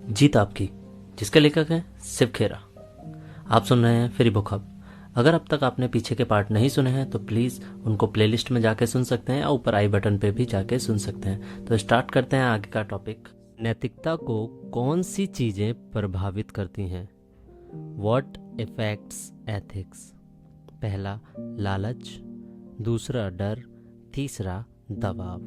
जीत आपकी, जिसके लेखक हैं शिव खेरा। आप सुन रहे हैं फ्री बुक हब। अगर अब तक आपने पीछे के पार्ट नहीं सुने हैं तो प्लीज़ उनको प्लेलिस्ट में जाके सुन सकते हैं या ऊपर आई बटन पे भी जाके सुन सकते हैं। तो स्टार्ट करते हैं आगे का टॉपिक। नैतिकता को कौन सी चीज़ें प्रभावित करती हैं? What effects ethics? पहला लालच, दूसरा डर, तीसरा दबाव।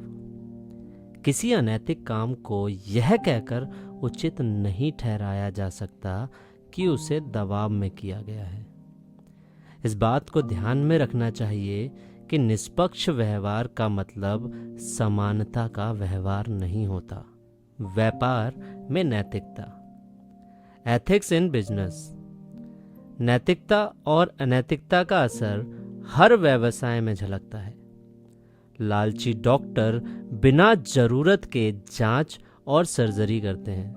किसी अनैतिक काम को यह कहकर उचित नहीं ठहराया जा सकता कि उसे दबाव में किया गया है। इस बात को ध्यान में रखना चाहिए कि निष्पक्ष व्यवहार का मतलब समानता का व्यवहार नहीं होता। व्यापार में नैतिकता। Ethics in business. नैतिकता और अनैतिकता का असर हर व्यवसाय में झलकता है। लालची डॉक्टर बिना जरूरत के जांच और सर्जरी करते हैं।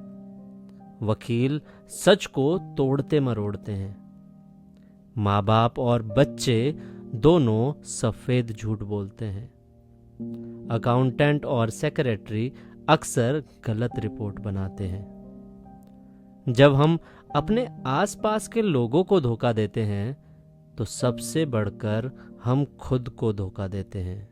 वकील सच को तोड़ते मरोड़ते हैं। माँ बाप और बच्चे दोनों सफेद झूठ बोलते हैं। अकाउंटेंट और सेक्रेटरी अक्सर गलत रिपोर्ट बनाते हैं। जब हम अपने आसपास के लोगों को धोखा देते हैं तो सबसे बढ़कर हम खुद को धोखा देते हैं।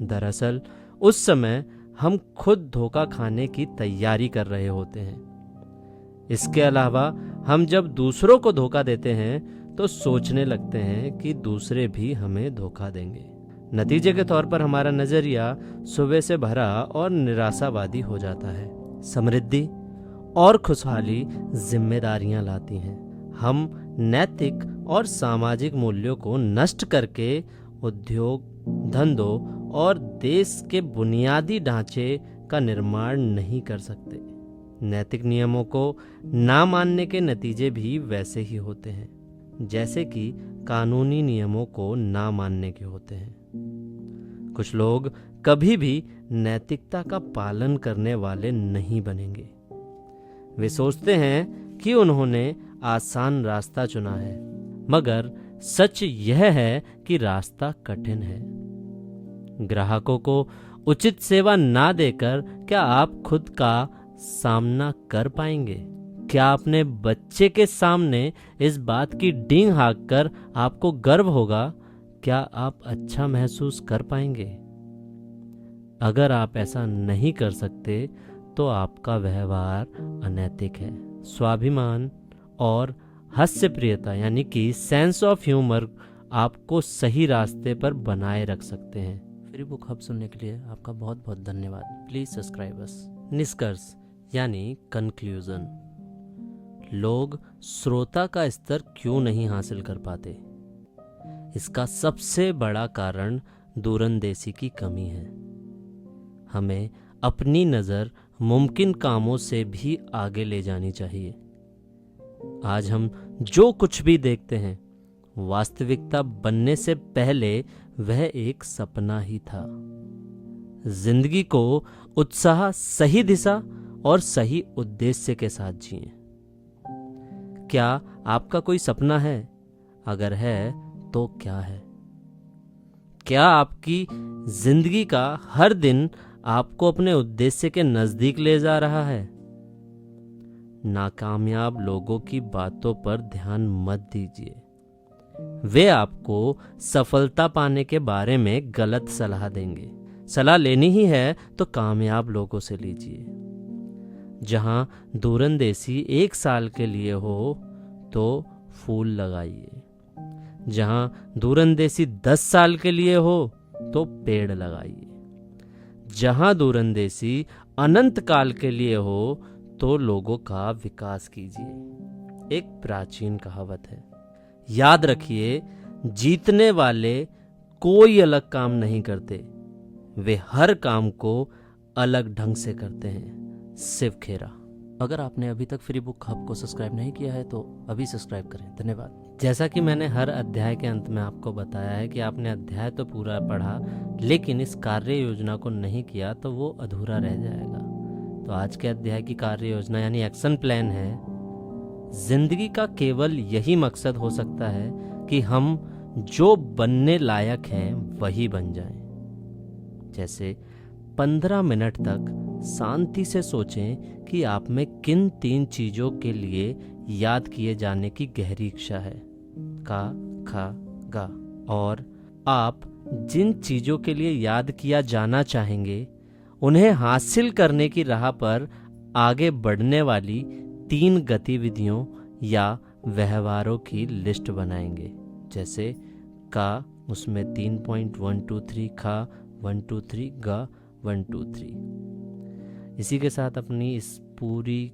दरअसल उस समय हम खुद धोखा खाने की तैयारी कर रहे होते हैं। इसके अलावा हम जब दूसरों को धोखा देते हैं तो सोचने लगते हैं कि दूसरे भी हमें धोखा देंगे। नतीजे के तौर पर हमारा नजरिया सुबह से भरा और निराशावादी हो जाता है। समृद्धि और खुशहाली जिम्मेदारियां लाती हैं। हम नैतिक और सामाजिक मूल्यों को नष्ट करके उद्योग, धंधों और देश के बुनियादी ढांचे का निर्माण नहीं कर सकते। नैतिक नियमों को ना मानने के नतीजे भी वैसे ही होते हैं जैसे कि कानूनी नियमों को ना मानने के होते हैं। कुछ लोग कभी भी नैतिकता का पालन करने वाले नहीं बनेंगे। वे सोचते हैं कि उन्होंने आसान रास्ता चुना है, मगर सच यह है कि रास्ता कठिन है। ग्राहकों को उचित सेवा ना देकर क्या आप खुद का सामना कर पाएंगे? क्या अपने बच्चे के सामने इस बात की डींग हाँककर आपको गर्व होगा? क्या आप अच्छा महसूस कर पाएंगे? अगर आप ऐसा नहीं कर सकते तो आपका व्यवहार अनैतिक है। स्वाभिमान और हास्यप्रियता यानी कि सेंस ऑफ ह्यूमर आपको सही रास्ते पर बनाए रख सकते हैं। फ्री बुक हब सुनने के लिए आपका बहुत बहुत धन्यवाद। Please subscribe us. निष्कर्ष यानी कंक्लूजन। लोग श्रोता का स्तर क्यों नहीं हासिल कर पाते? इसका सबसे बड़ा कारण दूरंदेशी की कमी है। हमें अपनी नज़र मुमकिन कामों से भी आगे ले जानी चाहिए। आज हम जो कुछ भी देखते हैं वास्तविकता बनने से पहले वह एक सपना ही था। जिंदगी को उत्साह, सही दिशा और सही उद्देश्य के साथ जिएं। क्या आपका कोई सपना है? अगर है तो क्या है? क्या आपकी जिंदगी का हर दिन आपको अपने उद्देश्य के नजदीक ले जा रहा है? नाकामयाब लोगों की बातों पर ध्यान मत दीजिए। वे आपको सफलता पाने के बारे में गलत सलाह देंगे। सलाह लेनी ही है तो कामयाब लोगों से लीजिए। जहां दूरंदेशी 1 साल के लिए हो तो फूल लगाइए। जहां दूरंदेशी 10 साल के लिए हो तो पेड़ लगाइए। जहां दूरंदेशी अनंत काल के लिए हो तो लोगों का विकास कीजिए। एक प्राचीन कहावत है, याद रखिए, जीतने वाले कोई अलग काम नहीं करते, वे हर काम को अलग ढंग से करते हैं। शिव खेरा। अगर आपने अभी तक फ्री बुक हब को सब्सक्राइब नहीं किया है तो अभी सब्सक्राइब करें। धन्यवाद। जैसा कि मैंने हर अध्याय के अंत में आपको बताया है कि आपने अध्याय तो पूरा पढ़ा लेकिन इस कार्य योजना को नहीं किया तो वो अधूरा रह जाएगा। तो आज के अध्याय की कार्य योजना यानी एक्शन प्लान है, जिंदगी का केवल यही मकसद हो सकता है कि हम जो बनने लायक हैं वही बन जाएं। जैसे 15 मिनट तक शांति से सोचें कि आप में किन 3 चीज़ों के लिए याद किए जाने की गहरी इच्छा है, का, खा, गा। और आप जिन चीज़ों के लिए याद किया जाना चाहेंगे उन्हें हासिल करने की राह पर आगे बढ़ने वाली 3 गतिविधियों या व्यवहारों की लिस्ट बनाएंगे। जैसे का, उसमें 3 पॉइंट 1 2 3, खा 1 2 3, गा 1 2 3। इसी के साथ अपनी इस पूरी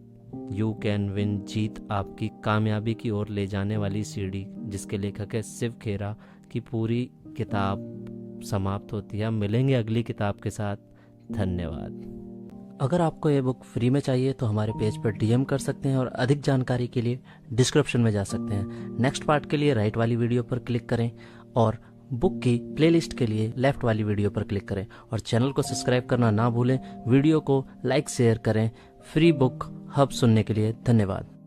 यू कैन विन, जीत आपकी कामयाबी की ओर ले जाने वाली सीढ़ी, जिसके लेखक है शिव खेरा, की पूरी किताब समाप्त होती है। मिलेंगे अगली किताब के साथ। धन्यवाद। अगर आपको ये बुक फ्री में चाहिए तो हमारे पेज पर डीएम कर सकते हैं और अधिक जानकारी के लिए डिस्क्रिप्शन में जा सकते हैं। नेक्स्ट पार्ट के लिए राइट वाली वीडियो पर क्लिक करें और बुक की प्लेलिस्ट के लिए लेफ्ट वाली वीडियो पर क्लिक करें और चैनल को सब्सक्राइब करना ना भूलें। वीडियो को लाइक शेयर करें। फ्री बुक हब सुनने के लिए धन्यवाद।